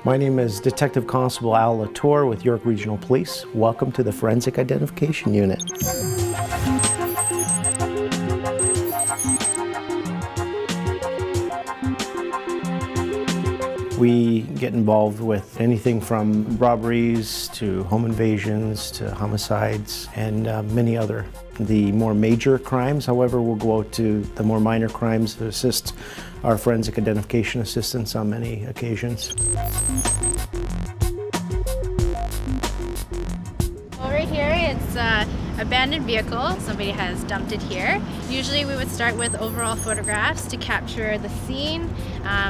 My name is Detective Constable Al Latour with York Regional Police. Welcome to the Forensic Identification Unit. We get involved with anything from robberies to home invasions to homicides and many other. The more major crimes, however, will go out to the more minor crimes to assist our forensic identification assistants on many occasions. Right here, it's an abandoned vehicle. Somebody has dumped it here. Usually we would start with overall photographs to capture the scene.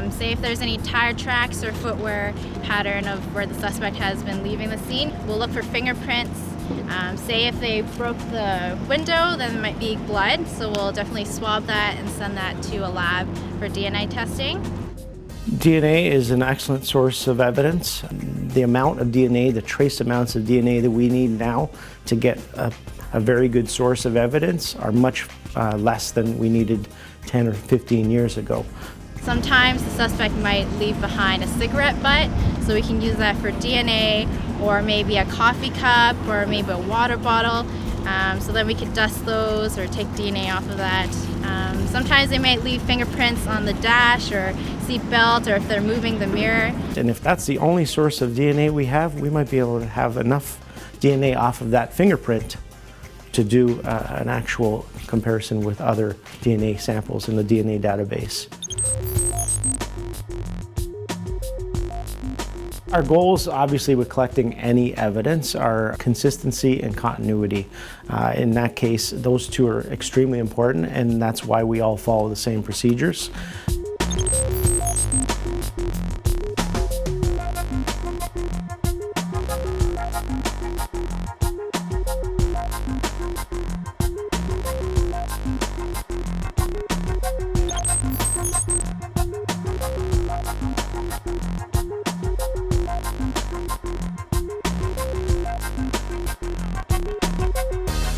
Say if there's any tire tracks or footwear pattern of where the suspect has been leaving the scene. We'll look for fingerprints. Say if they broke the window, then there might be blood. So we'll definitely swab that and send that to a lab for DNA testing. DNA is an excellent source of evidence. The amount of DNA, the trace amounts of DNA that we need now to get a very good source of evidence are much less than we needed 10 or 15 years ago. Sometimes the suspect might leave behind a cigarette butt, so we can use that for DNA, or maybe a coffee cup, or maybe a water bottle. So then we could dust those or take DNA off of that. Sometimes they might leave fingerprints on the dash or seat belt, or if they're moving the mirror. And if that's the only source of DNA we have, we might be able to have enough DNA off of that fingerprint to do an actual comparison with other DNA samples in the DNA database. Our goals, obviously, with collecting any evidence are consistency and continuity. In that case, those two are extremely important, and that's why we all follow the same procedures.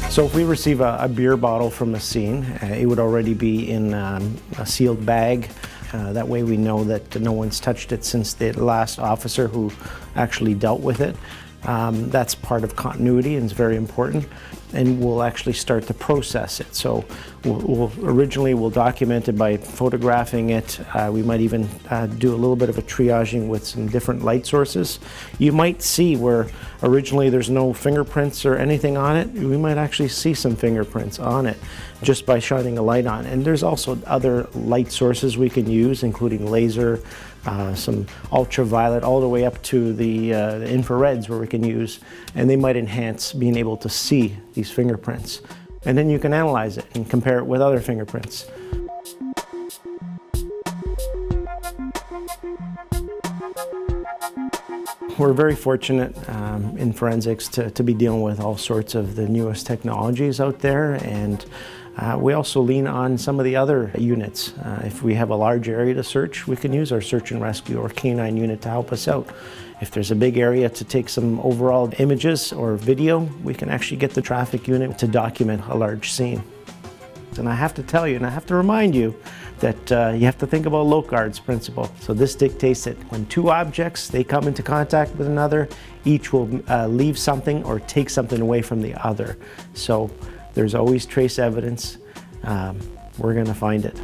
So if we receive a beer bottle from the scene, it would already be in a sealed bag. That way we know that no one's touched it since the last officer who actually dealt with it. That's part of continuity and it's very important. And we'll actually start to process it. So originally we'll document it by photographing it. We might even do a little bit of a triaging with some different light sources. You might see where originally there's no fingerprints or anything on it. We might actually see some fingerprints on it just by shining a light on it. And there's also other light sources we can use, including laser, some ultraviolet, all the way up to the infrareds where we can use, and they might enhance being able to see these fingerprints. And then you can analyze it and compare it with other fingerprints. We're very fortunate in forensics to be dealing with all sorts of the newest technologies out there, and we also lean on some of the other units. If we have a large area to search, we can use our search and rescue or canine unit to help us out. If there's a big area to take some overall images or video, we can actually get the traffic unit to document a large scene. And I have to tell you, and I have to remind you, that you have to think about Locard's principle. So this dictates that when two objects, they come into contact with another, each will leave something or take something away from the other. So there's always trace evidence. We're going to find it.